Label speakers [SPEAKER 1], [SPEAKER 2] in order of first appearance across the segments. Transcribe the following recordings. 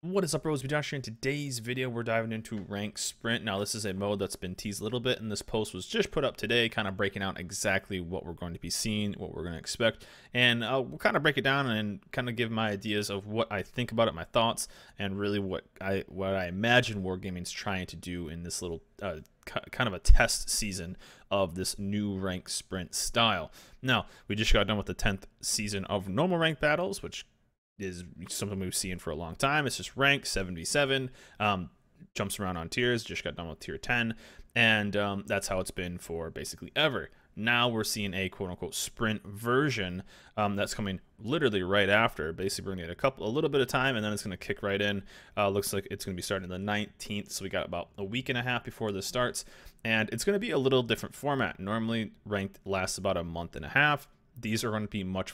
[SPEAKER 1] What is up, bros? Josh here. In today's video, we're diving into Rank Sprint. Now, this is a mode that's been teased a little bit, and this post was just put up today, kind of breaking out exactly what we're going to be seeing, what we're going to expect, and we'll kind of break it down and kind of give my ideas of what I think about it, my thoughts, and really what I imagine Wargaming's trying to do in this little kind of a test season of this new Rank Sprint style. Now, we just got done with the 10th season of normal rank battles, which is something we've seen for a long time. It's just rank 7v7, jumps around on tiers. Just got done with tier 10, and that's how it's been for basically ever. Now we're seeing a quote-unquote sprint version that's coming literally right after. Basically, we're gonna get a little bit of time, and then it's gonna kick right in. Looks like it's gonna be starting the 19th, so we got about a week and a half before this starts, and it's gonna be a little different format. Normally, ranked lasts about a month and a half. These are going to be much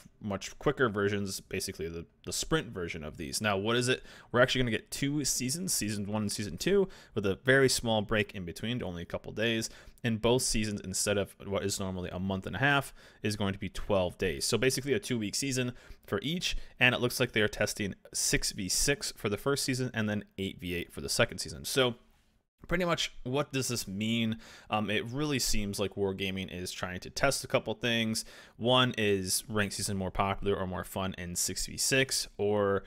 [SPEAKER 1] quicker versions, basically the sprint version of these. Now, what is it? We're actually going to get two seasons, season 1 and season 2, with a very small break in between, only a couple days. And both seasons, instead of what is normally a month and a half, is going to be 12 days. So basically a 2-week season for each, and it looks like they are testing 6v6 for the first season and then 8v8 for the second season. So pretty much, what does this mean? It really seems like Wargaming is trying to test a couple things. One, is ranked season more popular or more fun in 6v6, or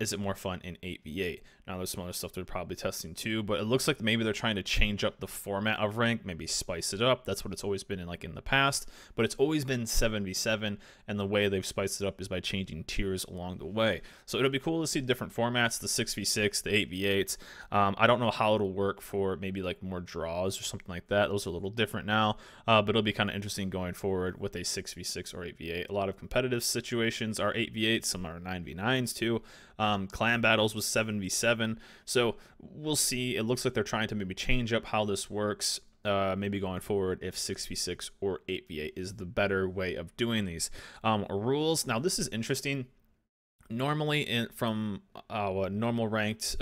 [SPEAKER 1] is it more fun in 8v8? Now, there's some other stuff they're probably testing too, but it looks like maybe they're trying to change up the format of rank, maybe spice it up. That's what it's always been in the past, but it's always been 7v7, and the way they've spiced it up is by changing tiers along the way. So it'll be cool to see different formats, the 6v6, the 8v8s. I don't know how it'll work for maybe like more draws or something like that. Those are a little different now, but it'll be kind of interesting going forward with a 6v6 or 8v8. A lot of competitive situations are 8v8, some are 9v9s too. Clan battles was 7v7, so we'll see. It looks like they're trying to maybe change up how this works, maybe going forward, if 6v6 or 8v8 is the better way of doing these. Rules, now this is interesting. Normally, from a normal ranked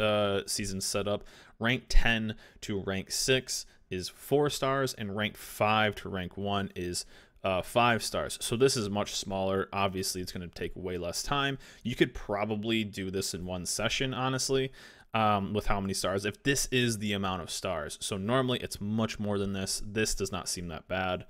[SPEAKER 1] season setup, rank 10 to rank 6 is 4 stars, and rank 5 to rank 1 is 5 stars. So this is much smaller. Obviously, it's going to take way less time. You could probably do this in one session, honestly, with how many stars, if this is the amount of stars. So normally it's much more than this. This does not seem that bad,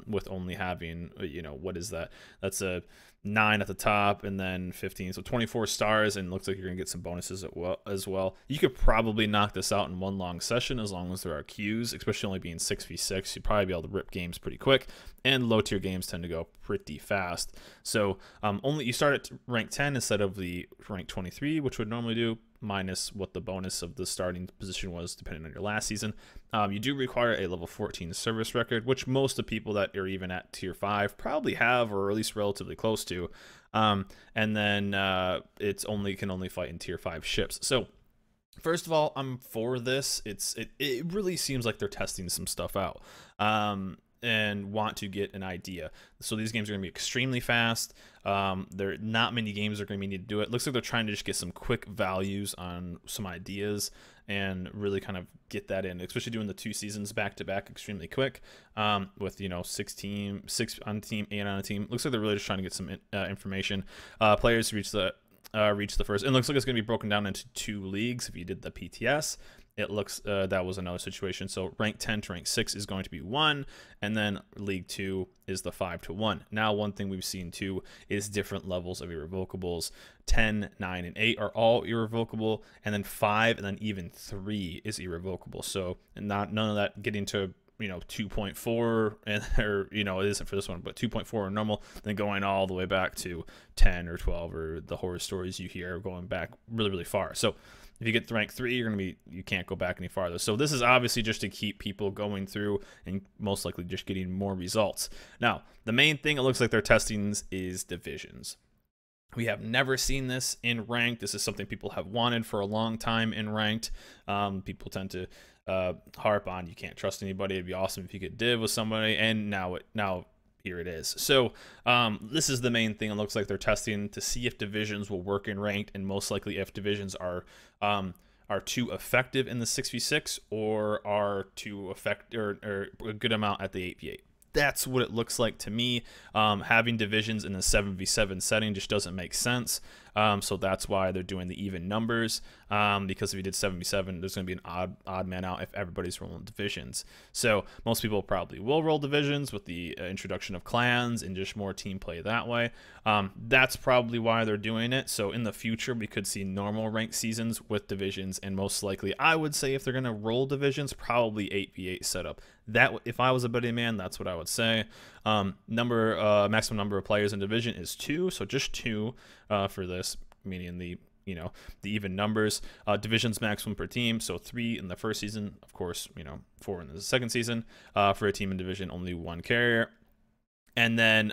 [SPEAKER 1] with only having, what is that? That's a 9 at the top and then 15, so 24 stars, and looks like you're gonna get some bonuses as well. You could probably knock this out in one long session as long as there are queues, especially only being 6v6. You'd probably be able to rip games pretty quick, and low tier games tend to go pretty fast. So only you start at rank 10 instead of the rank 23, which would normally do, minus what the bonus of the starting position was depending on your last season. You do require a level 14 service record, which most of the people that are even at tier 5 probably have, or at least relatively close to. And then it's can only fight in tier 5 ships. So first of all, I'm for this. It really seems like they're testing some stuff out, and want to get an idea. So these games are going to be extremely fast. There not many games are going to need to do it. Looks like they're trying to just get some quick values on some ideas and really kind of get that in, especially doing the 2 seasons back to back extremely quick, with 6 on a team, 8 on a team. Looks like they're really just trying to get some information. Players reach the first, and it looks like it's going to be broken down into 2 leagues. If you did the PTS, it looks that was another situation. So rank 10 to rank 6 is going to be 1, and then league 2 is the 5 to 1. Now, one thing we've seen too is different levels of irrevocables. 10, 9, and 8 are all irrevocable, and then 5 and then even 3 is irrevocable. So none of that getting to 2.4, and or it isn't for this one, but 2.4 or normal, then going all the way back to 10 or 12, or the horror stories you hear going back really far. So if you get to rank 3, you can't go back any farther. So this is obviously just to keep people going through and most likely just getting more results. Now, the main thing it looks like they're testing is divisions. We have never seen this in ranked. This is something people have wanted for a long time in ranked. People tend to harp on you can't trust anybody. It'd be awesome if you could div with somebody, and now here it is. So this is the main thing. It looks like they're testing to see if divisions will work in ranked, and most likely if divisions are too effective in the 6v6 or are too effective or a good amount at the 8v8. That's what it looks like to me. Having divisions in the 7v7 setting just doesn't make sense. So that's why they're doing the even numbers, because if you did 77, there's going to be an odd man out if everybody's rolling divisions. So most people probably will roll divisions with the introduction of clans and just more team play that way. That's probably why they're doing it. So in the future, we could see normal ranked seasons with divisions, and most likely, I would say if they're going to roll divisions, probably 8v8 setup. That, if I was a betting man, that's what I would say. Maximum number of players in division is 2, so just 2 for this, meaning the even numbers. Divisions maximum per team, so 3 in the first season, of course, 4 in the second season. For a team in division, only 1 carrier. And then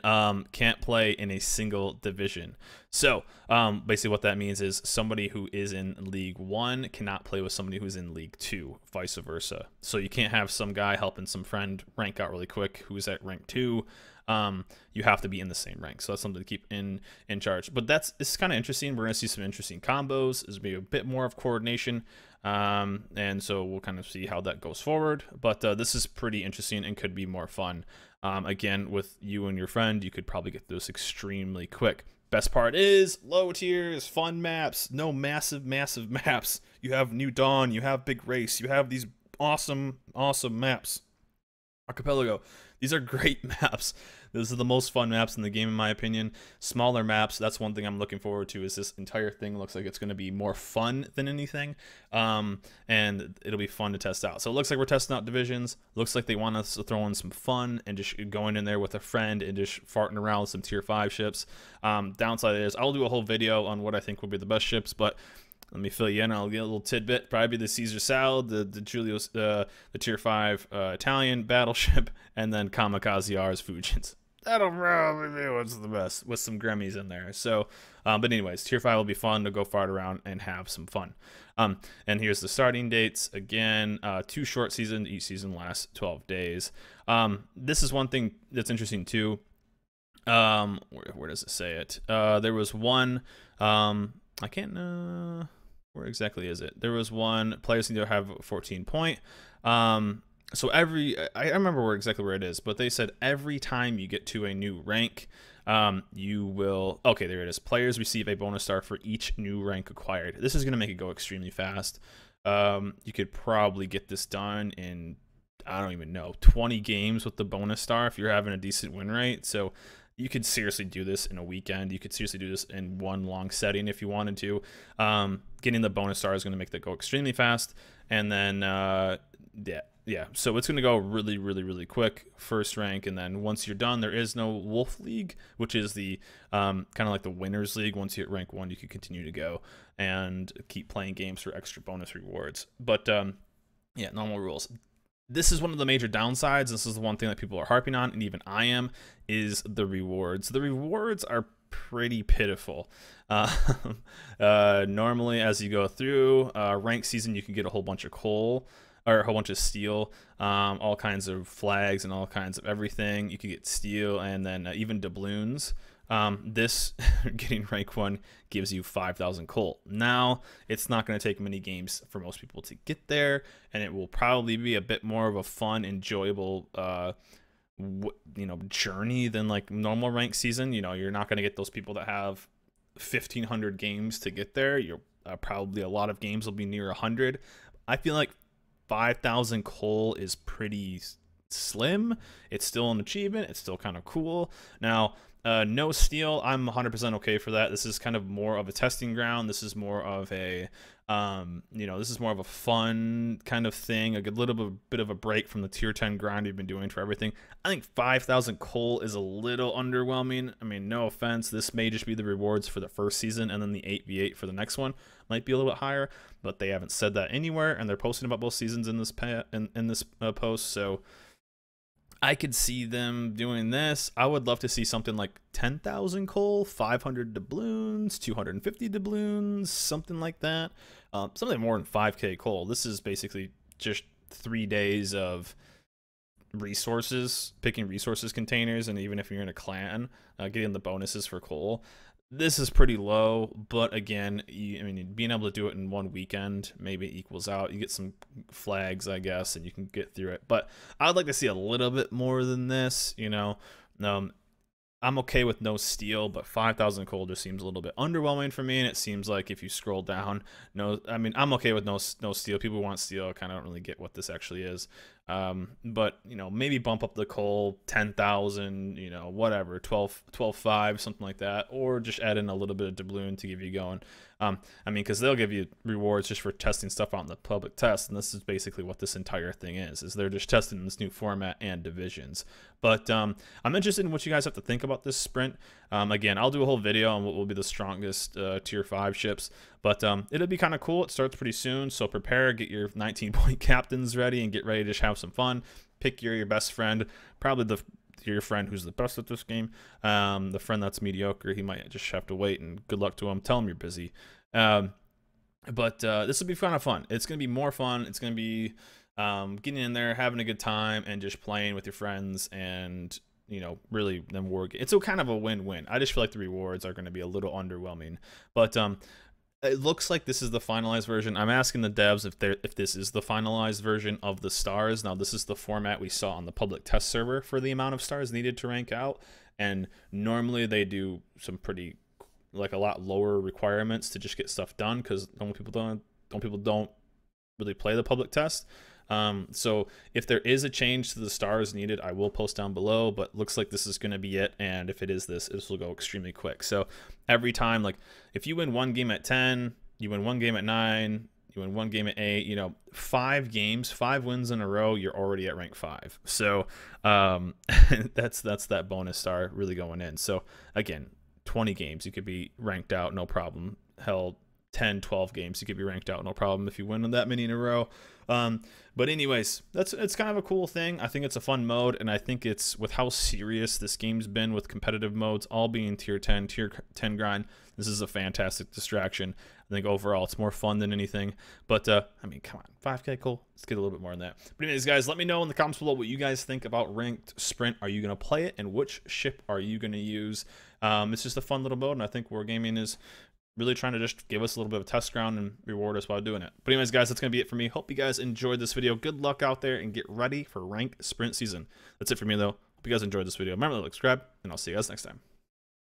[SPEAKER 1] can't play in a single division. So basically what that means is somebody who is in League 1 cannot play with somebody who's in League 2, vice versa. So you can't have some guy helping some friend rank out really quick who's at rank 2. You have to be in the same rank. So that's something to keep in charge. But it's kind of interesting. We're going to see some interesting combos. There's going to be a bit more of coordination. And so we'll kind of see how that goes forward. But this is pretty interesting and could be more fun. Again, with you and your friend, you could probably get this extremely quick. Best part is low tiers, fun maps, no massive maps. You have New Dawn, you have Big Race, you have these awesome maps. Archipelago. These are great maps. These are the most fun maps in the game, in my opinion. Smaller maps, that's one thing I'm looking forward to, is this entire thing looks like it's going to be more fun than anything. And it'll be fun to test out. So it looks like we're testing out divisions. Looks like they want us to throw in some fun and just going in there with a friend and just farting around with some tier 5 ships. Downside is I'll do a whole video on what I think will be the best ships, but let me fill you in. I'll get a little tidbit. Probably the Caesar Salad, the Julius, the tier 5 Italian battleship, and then Kamikaze R's Fujins. That'll probably be what's the best, with some Grammys in there. So, but anyways, tier 5 will be fun to go fart around and have some fun. And here's the starting dates. Again, 2 short seasons. Each season lasts 12 days. This is one thing that's interesting too. Where does it say it? There was one. I can't. Where exactly is it? There was one. Players need to have 14 point. So I remember exactly where it is, but they said every time you get to a new rank, you will, okay, there it is. Players receive a bonus star for each new rank acquired. This is going to make it go extremely fast. You could probably get this done in, I don't even know, 20 games with the bonus star if you're having a decent win rate. So you could seriously do this in a weekend. You could seriously do this in one long setting if you wanted to. Getting the bonus star is going to make that go extremely fast. And then, yeah. So it's going to go really quick, first rank. And then once you're done, there is no Wolf League, which is the kind of like the Winners League. Once you hit rank 1, you can continue to go and keep playing games for extra bonus rewards. But yeah, normal rules. This is one of the major downsides. This is the one thing that people are harping on, and even I am, is the rewards. The rewards are pretty pitiful. Normally, as you go through rank season, you can get a whole bunch of coal, or a whole bunch of steel, all kinds of flags and all kinds of everything. You could get steel, and then even doubloons. This getting rank 1 gives you 5,000 coal. Now, it's not going to take many games for most people to get there, and it will probably be a bit more of a fun, enjoyable, journey than like normal rank season. You're not going to get those people that have 1,500 games to get there. You're probably, a lot of games will be near 100. I feel like 5,000 coal is pretty slim. It's still an achievement. It's still kind of cool. Now, no steel, I'm 100% okay for that. This is kind of more of a testing ground. This is more of a, this is more of a fun kind of thing, a little bit of a break from the tier 10 grind you've been doing for everything. I think 5,000 coal is a little underwhelming. I mean, no offense. This may just be the rewards for the first season, and then the 8v8 for the next one might be a little bit higher, but they haven't said that anywhere, and they're posting about both seasons in this post, so I could see them doing this. I would love to see something like 10,000 coal, 500 doubloons, 250 doubloons, something like that. Something more than 5k coal. This is basically just 3 days of resources, picking resources containers, and even if you're in a clan, getting the bonuses for coal. This is pretty low, but again, being able to do it in one weekend maybe equals out. You get some flags, I guess, and you can get through it. But I'd like to see a little bit more than this, I'm okay with no steel, but 5,000 coal just seems a little bit underwhelming for me. And it seems like if you scroll down, no, I mean, I'm okay with no steel. People who want steel kind of don't really get what this actually is. But you know, maybe bump up the coal 10,000, you know, whatever, 12.5, something like that, or just add in a little bit of doubloon to give you going. I mean, because they'll give you rewards just for testing stuff out in the public test, and this is basically what this entire thing is they're just testing this new format and divisions. But I'm interested in what you guys have to think about this sprint. Again, I'll do a whole video on what will be the strongest tier 5 ships, but it'll be kind of cool. It starts pretty soon, so prepare, get your 19-point captains ready, and get ready to just have some fun. Pick your best friend, probably your friend who's the best at this game. The friend that's mediocre, he might just have to wait, and good luck to him. Tell him you're busy. But this will be kind of fun. It's going to be more fun. It's going to be getting in there, having a good time, and just playing with your friends, and you know, really them war. It's a kind of a win-win. I just feel like the rewards are going to be a little underwhelming, but it looks like this is the finalized version. I'm asking the devs if this is the finalized version of the stars. Now, this is the format we saw on the public test server for the amount of stars needed to rank out, and normally they do some pretty, like, a lot lower requirements to just get stuff done, because people don't really play the public test. So if there is a change to the stars needed, I will post down below, but looks like this is going to be it. And if it is this will go extremely quick. So every time, like if you win one game at 10, you win one game at 9, you win one game at 8, you know, 5 wins in a row, you're already at rank 5. So that's that bonus star really going in. So again, 20 games, you could be ranked out, no problem. Hell, 10, 12 games, you could be ranked out, no problem, if you win that many in a row. But anyways, it's kind of a cool thing. I think it's a fun mode, and I think it's, with how serious this game's been with competitive modes, all being tier 10 grind, this is a fantastic distraction. I think overall it's more fun than anything. But I mean, come on, 5K, cool. Let's get a little bit more than that. But anyways, guys, let me know in the comments below what you guys think about ranked sprint. Are you going to play it, and which ship are you going to use? It's just a fun little mode, and I think Wargaming is really trying to just give us a little bit of a test ground and reward us while doing it. But anyways, guys, that's going to be it for me. Hope you guys enjoyed this video. Good luck out there, and get ready for ranked sprint season. That's it for me, though. Hope you guys enjoyed this video. Remember to subscribe, and I'll see you guys next time.